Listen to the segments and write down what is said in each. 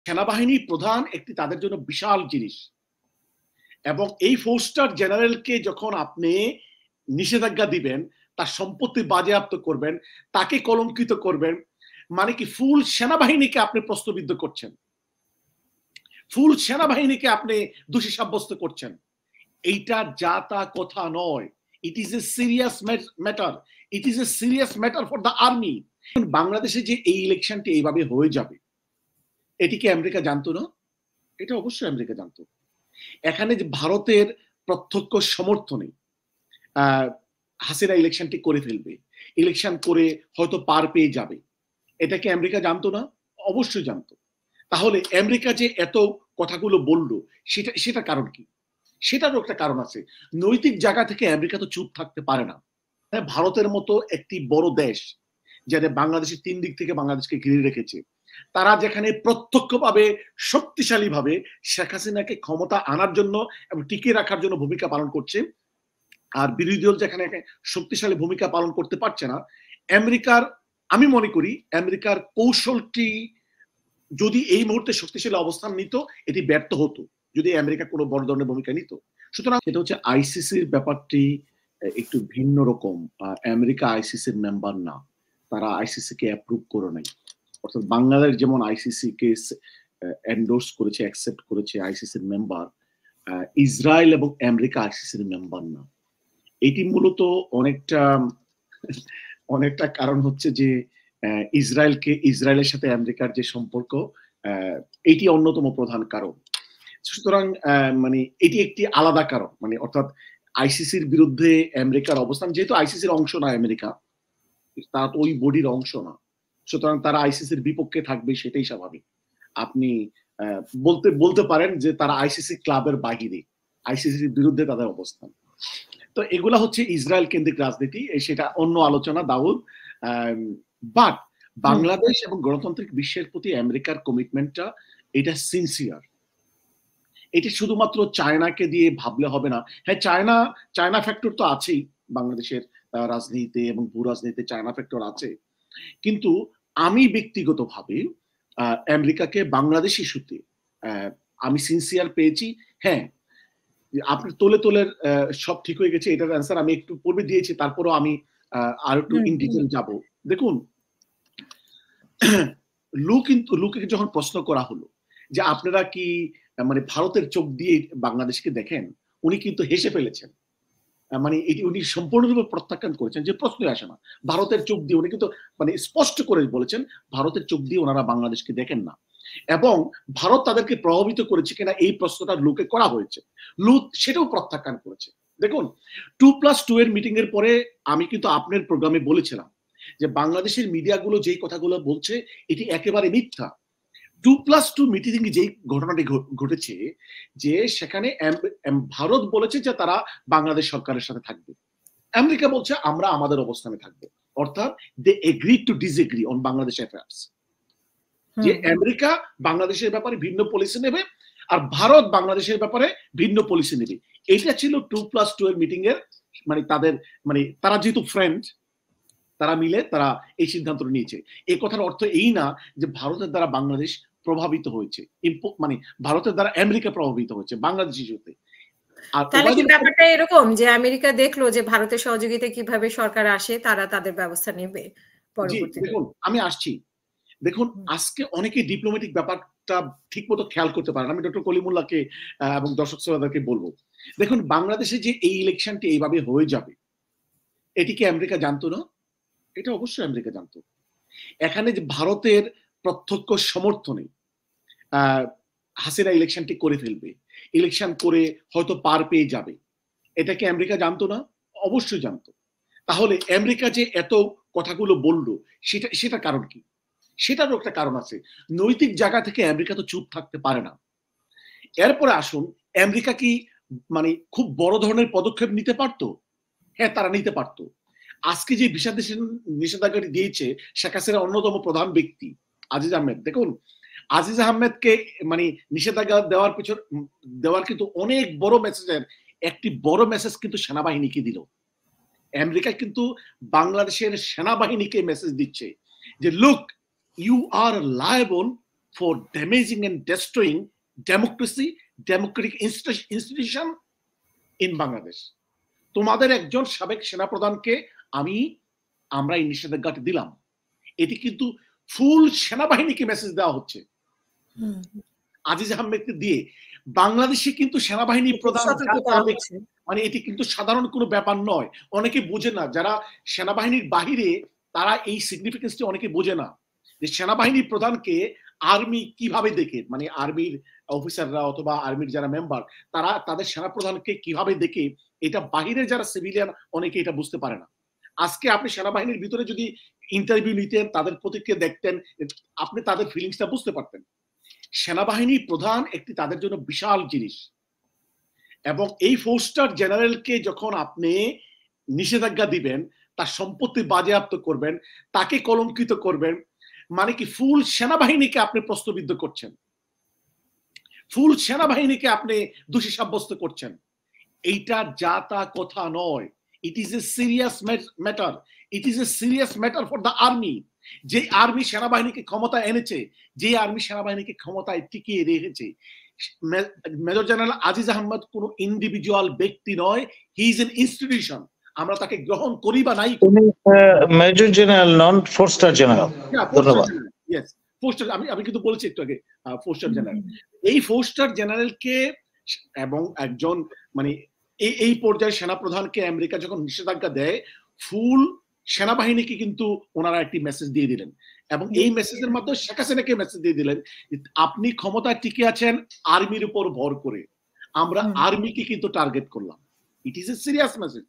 সেনাবাহিনী প্রধান একটি তাদের জন্য বিশাল জিনিস, এবং এই 4 স্টার জেনারেলকে যখন আপনি নিষেধাজ্ঞা দিবেন, তার সম্পত্তি বাজেয়াপ্ত করবেন, তাকে কলঙ্কিত করবেন, মানে কি ফুল সেনাবাহিনীকে আপনি প্রশ্নবিদ্ধ করছেন, ফুল সেনাবাহিনীকে আপনি দোষী সাব্যস্ত করছেন। এইটা যা তা কথা নয়। It is a serious matter, it is a serious matter for the army. বাংলাদেশে যে এই ইলেকশনটি এইভাবে হয়ে যাবে, এটি কি আমেরিকা জানতো না? এটা অবশ্যই আমেরিকা জানতো। এখানে যে ভারতের প্রত্যক্ষ সমর্থনে হাসিনা ইলেকশনটি করে ফেলবে, ইলেকশন করে হয়তো পার পেয়ে যাবে, এটা কি আমেরিকা জানতো না? অবশ্যই জানতো। তাহলে আমেরিকা যে এত কথাগুলো বললো, সেটা কারণ কি? সেটারও একটা কারণ আছে। নৈতিক জায়গা থেকে আমেরিকা তো চুপ থাকতে পারে না। ভারতের মতো একটি বড় দেশ, যারা বাংলাদেশের 3 দিক থেকে বাংলাদেশকে ঘিরে রেখেছে, তারা যেখানে প্রত্যক্ষভাবে শক্তিশালীভাবে শেখ হাসিনাকে ক্ষমতা আনার জন্য এবং টিকিয়ে রাখার জন্য ভূমিকা পালন করছে, আর বিরোধী দল যেখানে শক্তিশালী ভূমিকা পালন করতে পারছে না, আমেরিকার, আমি মনে করি আমেরিকার কৌশলটি যদি এই মুহূর্তে শক্তিশালী অবস্থান নিত, এটি ব্যর্থ হতো যদি আমেরিকা কোনো বড় ধরনের ভূমিকা নিত। সুতরাং এটা হচ্ছে আইসিসির ব্যাপারটি একটু ভিন্ন রকম। আমেরিকা আইসিসির মেম্বার না, তারা আইসিসি কে অ্যাপ্রুভ করে নাই। অর্থাৎ বাংলাদেশ যেমন আইসিসি কে এন্ডোর্স করেছে, অ্যাকসেপ্ট করেছে আইসিসির মেম্বার, ইসরায়েল এবং আমেরিকা আইসিসির মেম্বার না। এটি মূলত অনেকটা কারণ হচ্ছে যে ইসরায়েলের সাথে আমেরিকার যে সম্পর্ক, এটি অন্যতম প্রধান কারণ। সুতরাং মানে এটি একটি আলাদা কারণ, মানে অর্থাৎ আইসিসির বিরুদ্ধে আমেরিকার অবস্থান, যেহেতু আইসিসির অংশ না আমেরিকা, তারা তো ওই বডির অংশ না, সুতরাং তারা আইসিসির বিপক্ষে থাকবে, সেটাই স্বাভাবিক। আপনি বলতে পারেন যে তারা আইসিসি ক্লাবের বাহিরে, আইসিসির বিরুদ্ধে তাদের অবস্থান। তো এগুলা হচ্ছে ইসরায়েল কেন্দ্রিক রাজনীতি, সেটা অন্য আলোচনা, দাউদ। বাট বাংলাদেশ এবং গণতান্ত্রিক বিশ্বের প্রতি আমেরিকার কমিটমেন্টটা, এটা সিনসিয়ার। এটি শুধুমাত্র চায়নাকে দিয়ে ভাবলে হবে না। হ্যাঁ, চায়না ফ্যাক্টর তো আছেই বাংলাদেশের রাজনীতিতে এবং ভূ রাজনীতিতে, চায়না ফ্যাক্টর আছে, কিন্তু আমি ব্যক্তিগতভাবে আমেরিকাকে বাংলাদেশ ইস্যুতে আমি সিনসিয়ার পেয়েছি। হ্যাঁ, আপনার তোলের সব ঠিক হয়ে গেছে, এটার অ্যান্সার আমি একটু পূর্বে দিয়েছি, তারপরও আমি আর একটু ইন ডিটেইল যাব। দেখুন, লুকে যখন প্রশ্ন করা হলো যে আপনারা কি মানে ভারতের চোখ দিয়ে বাংলাদেশকে দেখেন, উনি কিন্তু হেসে ফেলেছেন। মানে এটি উনি সম্পূর্ণরূপে প্রত্যাখ্যান করেছেন, যে প্রশ্নই আসে না ভারতের চোখ দিয়ে। উনি কিন্তু মানে স্পষ্ট করে বলেছেন ভারতের চোখ দিয়ে ওনারা বাংলাদেশকে দেখেন না, এবং ভারত তাদেরকে প্রভাবিত করেছে কিনা এই প্রশ্নটা লুকে করা হয়েছে, লু সেটাও প্রত্যাখ্যান করেছে। দেখুন, 2+2 এর মিটিং এর পরে আমি কিন্তু আপনার প্রোগ্রামে বলেছিলাম যে বাংলাদেশের মিডিয়াগুলো যেই কথাগুলো বলছে এটি একেবারে মিথ্যা। 2+2 মিটিং যেই ঘটনাটি ঘটেছে, যে সেখানে ভারত বলেছে যে তারা বাংলাদেশ সরকারের সাথে থাকবে, আমেরিকা বলছে আমরা আমাদের অবস্থানে থাকবো। অর্থাৎ they agree to disagree on Bangladesh affairs. যে আমেরিকা বাংলাদেশের ব্যাপারে ভিন্ন পলিসি নেবে, আর ভারত বাংলাদেশের ব্যাপারে ভিন্ন পলিসি নেবে। এটা ছিল 2+2 এর মিটিং এর, মানে তাদের, মানে তারা যেহেতু ফ্রেন্ড, তারা মিলে তারা এই সিদ্ধান্ত নিয়েছে। এই কথার অর্থ এই না যে ভারতের দ্বারা বাংলাদেশ প্রভাবিত হয়েছে, মানে ভারতের দ্বারা আমেরিকা প্রভাবিত হয়েছে বাংলাদেশ ইস্যুতে। তাহলে কি ব্যাপারটা এরকম যে আমেরিকা দেখলো যে ভারতের সহযোগিতায় কিভাবে সরকার আসে, তারা তাদের ব্যবস্থা নেবে পরবর্তীতে? দেখুন, আমি আসছি। দেখুন, আজকে অনেকে ডিপ্লোম্যাটিক ব্যাপারটা ঠিক মতো খেয়াল করতে পারেন। আমি ডক্টর কলিমুল্লাহকে এবং দর্শক শ্রোতাদেরকে বলবো, দেখুন বাংলাদেশে যে এই ইলেকশনটি এইভাবে হয়ে যাবে, এটি কি আমেরিকা জানতো না? এটা অবশ্যই আমেরিকা জানতো। এখানে যে ভারতের প্রত্যক্ষ সমর্থনে হাসিনা ইলেকশনটি করে ফেলবে, ইলেকশন করে হয়তো পার পেয়ে যাবে, এটা কি আমেরিকা জানতো না? অবশ্যই জানতো। তাহলে আমেরিকা যে এত কথাগুলো বললো, সেটা কারণ কি? সেটারও একটা কারণ আছে। নৈতিক জায়গা থেকে আমেরিকা তো চুপ থাকতে পারে না। এরপরে আসুন, আমেরিকা কি মানে খুব বড় ধরনের পদক্ষেপ নিতে পারতো? হ্যাঁ, তারা নিতে পারতো। আজকে যে ভিসা নিষেধাজ্ঞাটি দিয়েছে শেখ হাসিনার অন্যতম প্রধান ব্যক্তি আজিজ আহমেদ, দেখুন আজিজ আহমেদকে মানে নিষেধাজ্ঞা দেওয়ার কিন্তু অনেক বড় মেসেজের একটি বড় মেসেজ কিন্তু সেনাবাহিনীকে দিল। আমেরিকা কিন্তু বাংলাদেশের সেনাবাহিনীকে মেসেজ দিচ্ছে যে look, you are liable for damaging and destroying democracy, democratic institution in Bangladesh. তোমাদের একজন সাবেক সেনাপ্রধানকে আমরা এই নিষেধাজ্ঞাটা দিলাম, এটি কিন্তু ফুল সেনাবাহিনীকে মেসেজ দেওয়া হচ্ছে। আজিজ আহমেদকে দিয়ে বাংলাদেশে কিন্তু সেনাবাহিনী প্রধান, মানে এটি কিন্তু সাধারণ কোনো ব্যাপার নয়। অনেকে বোঝে না, যারা সেনাবাহিনীর বাহিরে তারা এই সিগনিফিকেন্সটি অনেকে বোঝে না, যে সেনাবাহিনী প্রধানকে আর্মি কিভাবে দেখে, মানে আর্মির অফিসাররা অথবা আর্মির যারা মেম্বার তারা তাদের সেনাপ্রধানকে কিভাবে দেখে, এটা বাহিরের যারা সিভিলিয়ান অনেকে এটা বুঝতে পারে না। আজকে আপনি সেনাবাহিনীর ভিতরে যদি ইন্টারভিউ নিতেন, তাদের প্রতিক্রিয়া দেখতেন, আপনি তাদের ফিলিংসটা বুঝতে পারতেন। সেনাবাহিনী প্রধান একটি তাদের জন্য বিশাল জিনিস, এবং এই 4 স্টার জেনারেলকে যখন আপনি নিষেধাজ্ঞা দিবেন, তার সম্পত্তি বাজেয়াপ্ত করবেন, তাকে কলঙ্কিত করবেন, মানে কি ফুল সেনাবাহিনীকে আপনি প্রশ্নবিদ্ধ করছেন, ফুল সেনাবাহিনীকে আপনি দোষী সাব্যস্ত করছেন। এইটা যা তা কথা নয়। It is a serious matter, it is a serious matter for the army. যে আর্মি সেনাবাহিনীকে ক্ষমতা এনেছে, যে আর্মি সেনাবাহিনীকে ক্ষমতায় টিকিয়ে রেখেছে, মেজর জেনারেল আজিজ আহমেদ কোন ইন্ডিভিজুয়াল ব্যক্তি নয়, হি ইজ এন ইনস্টিটিউশন। আমরা তাকে গ্রহণ করি বা নাই, মেজর জেনারেল নন, 4 স্টার জেনারেল। ধন্যবাদ। ইয়েস, 4 স্টার, আমি কিন্তু বলেছি একটু আগে 4 স্টার জেনারেল। এই 4 স্টার জেনারেলকে এবং একজন মানে এই পর্যায়ে সেনাপ্রধানকে আমেরিকা যখন নিষেধাজ্ঞা দেয়, ফুল সেনাবাহিনীকে কিন্তু ওনারা একটি মেসেজ দিয়ে দিলেন, এবং এই মেসেজের মাধ্যমে শেখ হাসিনাকে মেসেজ দিয়ে দিলেন, আপনি ক্ষমতায় টিকে আছেন আর্মির উপর ভর করে, আমরা আর্মিকে কিন্তু টার্গেট করলাম। It is a serious message.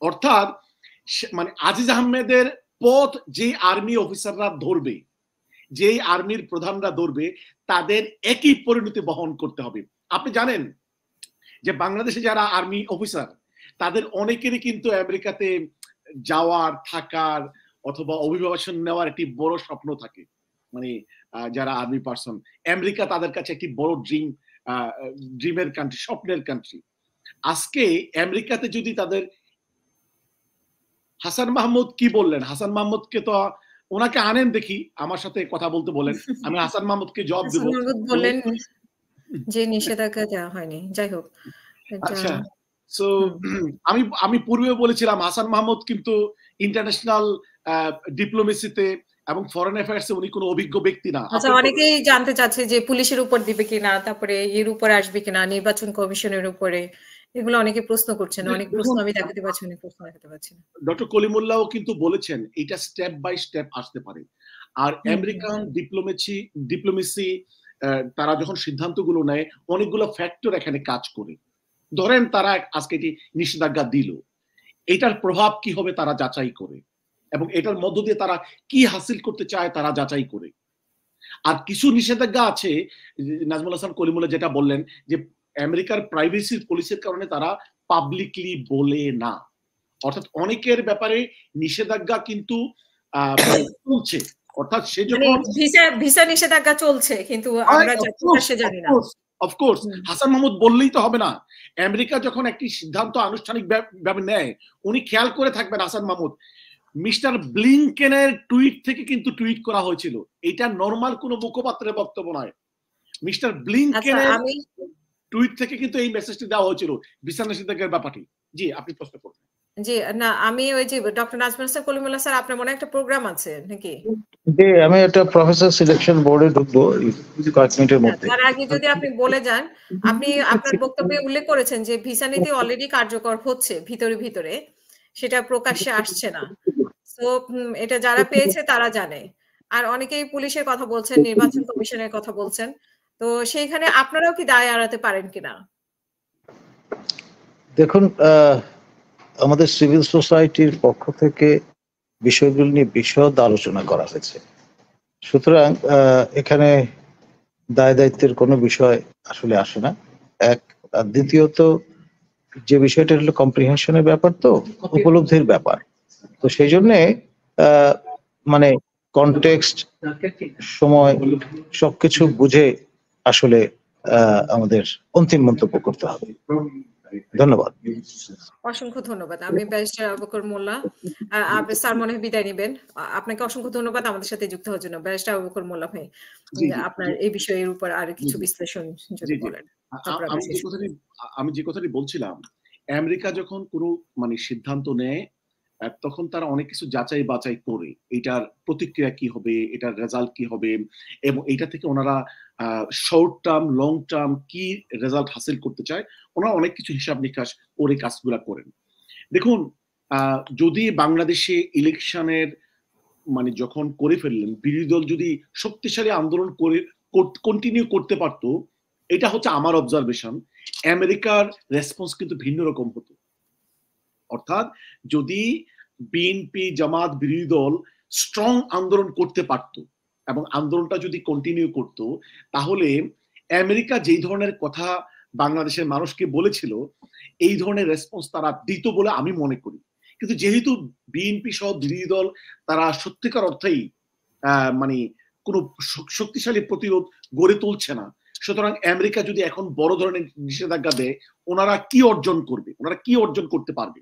অর্থাৎ মানে আজিজ আহমেদের পথ যে আর্মি অফিসাররা ধরবে, যে আর্মির প্রধানরা ধরবে, তাদের একই পরিণতি বহন করতে হবে। আপনি জানেন যে বাংলাদেশে যারা আর্মি অফিসার, তাদের অনেকেরই কিন্তু আমেরিকাতে যাওয়ার, থাকার অথবা অভিবাসন নেওয়ার একটি বড় স্বপ্ন থাকে। মানে যারা আর্মি পার্সন, আমেরিকা তাদের কাছে একটি বড় ড্রিমের কান্ট্রি, স্বপ্নের কান্ট্রি। আজকে আমেরিকাতে যদি তাদের হাসান মাহমুদ কি বললেন, হাসান মাহমুদকে তো ওনাকে আনেন, দেখি আমার সাথে কথা বলতে বলেন, আমি হাসান মাহমুদকে জবাব দেব। বলেন যে নিষেধাজ্ঞা দেওয়া হয়নি, যাই হোক। আচ্ছা, সো আমি পূর্বে বলেছিলাম হাসান মাহমুদ কিন্তু ইন্টারন্যাশনাল ডিপ্লোমেসিতে এবং ফরেন অ্যাফেয়ার্সে উনি কোনো অভিজ্ঞ ব্যক্তি না। আচ্ছা, অনেকেই জানতে চাচ্ছে যে পুলিশের উপর দিবে কিনা, তারপরে এর উপরে আসবে কিনা, নির্বাচন কমিশনের উপরে, এগুলো অনেকে প্রশ্ন করছেন। অনেক প্রশ্ন আমি দেখাতে পারছি, অনেক প্রশ্ন দেখাতে পারছি না। ডক্টর কলিমুল্লাহও কিন্তু বলেছেন এটা স্টেপ বাই স্টেপ আসতে পারে। আর আমেরিকান ডিপ্লোমেসি তারা যখন সিদ্ধান্তগুলো নেয়, অনেকগুলো ফ্যাক্টর এখানে কাজ করে। ধরেন তারা আজকে এটি নিষেধাজ্ঞা দিল, এটার প্রভাব কি হবে তারা যাচাই করে, এবং এটার মধ্য দিয়ে তারা কি হাসিল করতে চায় তারা যাচাই করে। আর কিছু নিষেধাজ্ঞা আছে, নাজমুল হাসান কলিমুল্লাহ যেটা বললেন, যে আমেরিকার প্রাইভেসি পলিসির কারণে তারা পাবলিকলি বলে না। অর্থাৎ অনেকের ব্যাপারে নিষেধাজ্ঞা কিন্তু চলছে, অর্থাৎ সে যখন ভিসা নিষেধাজ্ঞা চলছে, কিন্তু আমরা জানি না। অফকোর্স হাসান মাহমুদ বললেই তো হবে না। আমেরিকা যখন একটি সিদ্ধান্ত আনুষ্ঠানিক ভাবে নেয়, উনি খেয়াল করে থাকবেন হাসান মাহমুদ, মিস্টার ব্লিংকেনের টুইট থেকে কিন্তু টুইট করা হয়েছিল, এটা নরমাল কোনো মুখপাত্রের বক্তব্য নয়। মিস্টার ব্লিংকেনের টুইট থেকে কিন্তু এই মেসেজটি দেওয়া হয়েছিল ভিসা নিষেধাজ্ঞার ব্যাপারটি। জি, আপনি প্রশ্ন করবেন। জি না, আমি ওই যে ডক্টর নাজমুল হাসান কলিমুল্লাহ স্যার, আপনার মনে একটা প্রোগ্রাম আছে নাকি? জি, আমি একটা প্রফেসর সিলেকশন বোর্ডে ঢুকবো কয়েক মিনিটের মধ্যে। তার আগে যদি আপনি বলে যান, আপনি আপনার বক্তব্যে উল্লেখ করেছেন যে ভিসা নীতি অলরেডি কার্যকর হচ্ছে ভিতরে, সেটা প্রকাশ্যে আসছে না। তো এটা যারা পেয়েছে তারা জানে। আর অনেকেই পুলিশের কথা বলছেন, নির্বাচন কমিশনের কথা বলছেন। তো সেইখানে আপনারাও কি দায় এড়াতে পারেন কিনা? দেখুন, আমাদের সিভিল সোসাইটির পক্ষ থেকে বিষয়গুলো নিয়ে বিশদ আলোচনা করা হয়েছে। সুতরাং এখানে দায় দায়িত্বের কোনো বিষয় আসলে আসে না। এক, আর দ্বিতীয়ত যে বিষয়টা হলো কম্প্রিহেনশনের ব্যাপার, তো উপলব্ধির ব্যাপার। তো সেই জন্যে মানে কনটেক্সট, সময় সবকিছু বুঝে আসলে আমাদের অন্তিম মন্তব্য করতে হবে। ধন্যবাদ। অসংখ্য ধন্যবাদ। আমি ব্যারিস্টার আবু বকর মোল্লা। স্যার মনে হয় বিদায় নিবেন। আপনাকে অসংখ্য ধন্যবাদ আমাদের সাথে যুক্ত হওয়ার জন্য। ব্যারিস্টার আবু বকর মোল্লা ভাই, জি জি আপনার এই বিষয়ের উপর আরো কিছু বিশ্লেষণ জি যদি জি বলেন। তারপর আমরা শেষ করব। আমি যে কথাটি বলছিলাম, আমেরিকা যখন কোনো মানে সিদ্ধান্ত নেয়, তখন তারা অনেক কিছু যাচাই বাছাই করে এটার প্রতিক্রিয়া কি হবে, এটার রেজাল্ট কি হবে, এবং এটা থেকে ওনারা শর্ট টার্ম লং টার্ম কি রেজাল্ট হাসিল করতে চায়, ওনারা অনেক কিছু হিসাব নিকাশ করে কাজগুলা করেন। দেখুন, যদি বাংলাদেশে ইলেকশনের মানে যখন করে ফেললেন, বিরোধী দল যদি শক্তিশালী আন্দোলন করে কন্টিনিউ করতে পারতো, এটা হচ্ছে আমার অবজারভেশন, আমেরিকার রেসপন্স কিন্তু ভিন্ন রকম হতো। অর্থাৎ যদি বিএনপি জামাত বিরোধী দল স্ট্রং আন্দোলন করতে পারত এবং আন্দোলনটা যদি কন্টিনিউ করত, তাহলে আমেরিকা যেই ধরনের কথা বাংলাদেশের মানুষকে বলেছিল, এই ধরনের রেসপন্স তারা দিত বলে আমি মনে করি। কিন্তু যেহেতু বিএনপি সহ বিরোধী দল তারা সত্যিকার অর্থেই মানে কোনো শক্তিশালী প্রতিরোধ গড়ে তুলছে না, সুতরাং আমেরিকা যদি এখন বড় ধরনের নিষেধাজ্ঞা দেয়, ওনারা কি অর্জন করবে, ওনারা কি অর্জন করতে পারবে?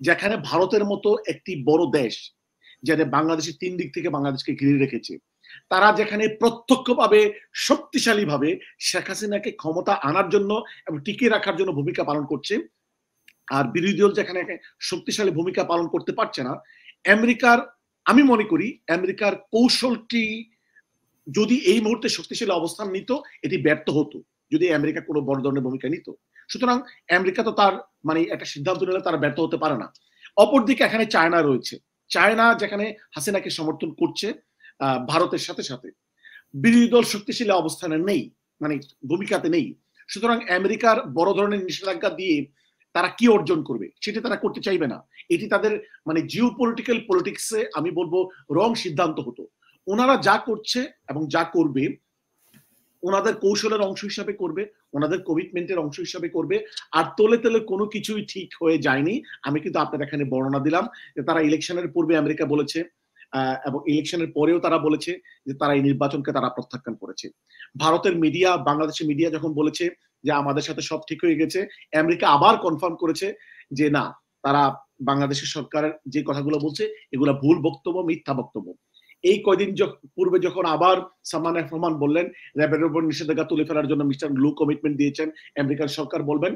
যেখানে ভারতের মতো একটি বড় দেশ, যেখানে বাংলাদেশের 3 দিক থেকে বাংলাদেশকে ঘিরে রেখেছে, তারা যেখানে প্রত্যক্ষভাবে শক্তিশালীভাবে শেখ হাসিনাকে ক্ষমতা আনার জন্য এবং টিকিয়ে রাখার জন্য ভূমিকা পালন করছে, আর বিরোধী দল যেখানে শক্তিশালী ভূমিকা পালন করতে পারছে না, আমেরিকার, আমি মনে করি আমেরিকার কৌশলটি যদি এই মুহূর্তে শক্তিশালী অবস্থান নিত, এটি ব্যর্থ হতো যদি আমেরিকা কোনো বড় ধরনের ভূমিকা নিত। সুতরাং আমেরিকা তো তার মানে একটা সিদ্ধান্ত নিলে তারা ব্যর্থ হতে পারে না। অপরদিকে এখানে চায়না রয়েছে, চায়না যেখানে হাসিনাকে সমর্থন করছে ভারতের সাথে সাথে, বিরোধী দল শক্তিশালী অবস্থানে নেই, মানে ভূমিকাতে নেই। সুতরাং আমেরিকার বড় ধরনের নিষেধাজ্ঞা দিয়ে তারা কি অর্জন করবে সেটা তারা করতে চাইবে না। এটি তাদের মানে জিও পলিটিক্যাল পলিটিক্সে আমি বলবো রং সিদ্ধান্ত হতো। ওনারা যা করছে এবং যা করবে, ওনাদের কৌশলের অংশ হিসাবে করবে, ওনাদের কমিটমেন্টের অংশ হিসাবে করবে। আর তোলে তোলে কোনো কিছুই ঠিক হয়ে যায়নি। আমি কিন্তু আপনার এখানে বর্ণনা দিলাম যে তারা ইলেকশনের পূর্বে আমেরিকা বলেছে এবং ইলেকশনের পরেও তারা বলেছে যে তারা এই নির্বাচনকে তারা প্রত্যাখ্যান করেছে। ভারতের মিডিয়া, বাংলাদেশের মিডিয়া যখন বলেছে যে আমাদের সাথে সব ঠিক হয়ে গেছে, আমেরিকা আবার কনফার্ম করেছে যে না, তারা বাংলাদেশের সরকারের যে কথাগুলো বলছে এগুলো ভুল বক্তব্য, মিথ্যা বক্তব্য। এই কয়দিন পূর্বে যখন আবার সালমান রহমান বললেন র্যাবের উপর নিষেধাজ্ঞা তুলে ফেলার জন্য মিস্টার লু কমিটমেন্ট দিয়েছেন, আমেরিকান সরকার বলবেন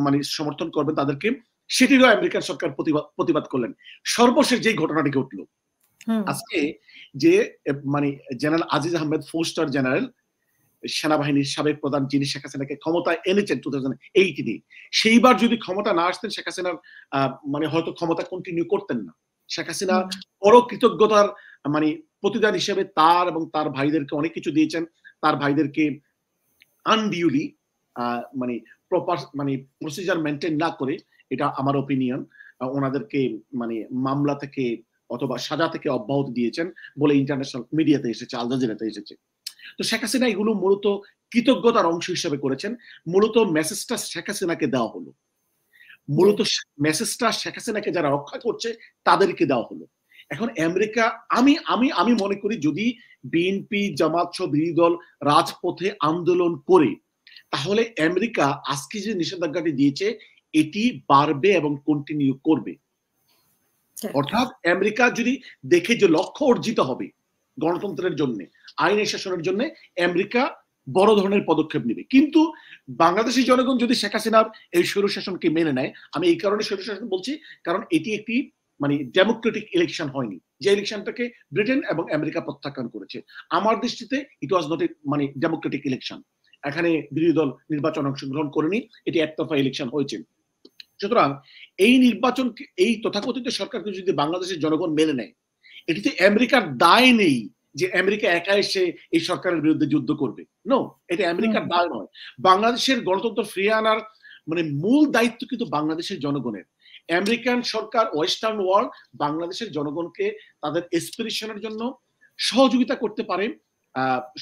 মানে সমর্থন করবেন তাদেরকে, সেটিরও আমেরিকান সরকার প্রতিবাদ করলেন। সর্বশেষ যে ঘটনাটি ঘটলো আজকে, যে মানে general Aziz Ahmed 4 star general, সেনাবাহিনীর সাবেক প্রধান, যিনি শেখ হাসিনাকে ক্ষমতায় এনেছেন 2018-এ, সেইবার যদি ক্ষমতা না আসতেন শেখ হাসিনার মানে হয়তো ক্ষমতা কন্টিনিউ করতেন না। শেখ হাসিনা বড় কৃতজ্ঞতার মানে প্রতিদান হিসেবে তার এবং তার ভাইদেরকে অনেক কিছু দিয়েছেন। তার ভাইদেরকে আনডিউলি মানে প্রপার মানে প্রসিজার মেনটেন না করে, এটা আমার ওপিনিয়ন, ওনাদেরকে মানে মামলা থেকে অথবা সাজা থেকে অব্যাহতি দিয়েছেন বলে ইন্টারন্যাশনাল মিডিয়াতে এসেছে, আল জাজিরাতে এসেছে। তো শেখ হাসিনা এগুলো মূলত কৃতজ্ঞতার অংশ হিসেবে করেছেন। মূলত মেসেজটা শেখ হাসিনাকে দেওয়া হলো, মূলত মেসেজটা শেখ হাসিনাকে যারা রক্ষা করছে তাদেরকে দেওয়া হলো। এখন আমেরিকা, আমি মনে করি যদি বিএনপি জামাত সহ বিরোধী দল রাজপথে আন্দোলন করে, তাহলে আমেরিকা আজকে যে নিষেধাজ্ঞাটি দিয়েছে এটি বাড়বে এবং কন্টিনিউ করবে। অর্থাৎ আমেরিকা যদি দেখে যে লক্ষ্য অর্জিত হবে গণতন্ত্রের জন্য, আইনের শাসনের জন্য, আমেরিকা বড় ধরনের পদক্ষেপ নেবে। কিন্তু বাংলাদেশি জনগণ যদি শেখ হাসিনার এই স্বৈরশাসনকে মেনে নেয়, আমি এই কারণে স্বৈরশাসন বলছি কারণ এটি একটি মানে ডেমোক্রেটিক ইলেকশন হয়নি, যে ইলেকশনটাকে ব্রিটেন এবং আমেরিকা প্রত্যাখ্যান করেছে। আমার দৃষ্টিতে ইট ওয়াজ নট এ মানে ডেমোক্রেটিক ইলেকশন। এখানে বিরোধী দল নির্বাচন অংশগ্রহণ করেনি, এটি একতরফা ইলেকশন হয়েছে। সুতরাং এই নির্বাচন, এই তথাকথিত সরকারকে যদি বাংলাদেশের জনগণ মেনে নেয়, এটিতে আমেরিকার দায় নেই যে আমেরিকা একা এসে এই সরকারের বিরুদ্ধে যুদ্ধ করবে। নো, এটা আমেরিকার দায় নয়। বাংলাদেশের গণতন্ত্র ফিরিয়ে আনার মানে মূল দায়িত্ব কিন্তু বাংলাদেশের জনগণের। আমেরিকান সরকার, ওয়েস্টার্ন ওয়ার্ল্ড বাংলাদেশের জনগণকে তাদের এসপিরেশনের জন্য সহযোগিতা করতে পারে,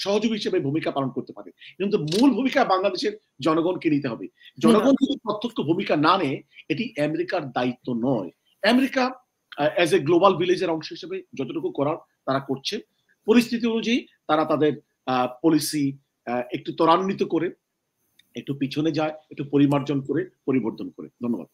সহযোগী হিসেবে ভূমিকা পালন করতে পারে, কিন্তু মূল ভূমিকা বাংলাদেশের জনগণকে নিতে হবে। জনগণ যদি প্রত্যক্ষ ভূমিকা না নেয়, এটি আমেরিকার দায়িত্ব নয়। আমেরিকা অ্যাজ এ গ্লোবাল ভিলেজের অংশ হিসেবে যতটুকু করার তারা করছে, পরিস্থিতি অনুযায়ী তারা তাদের পলিসি একটু ত্বরান্বিত করে একটু পিছনে যায়, একটু পরিমার্জন করে, পরিবর্তন করে। ধন্যবাদ।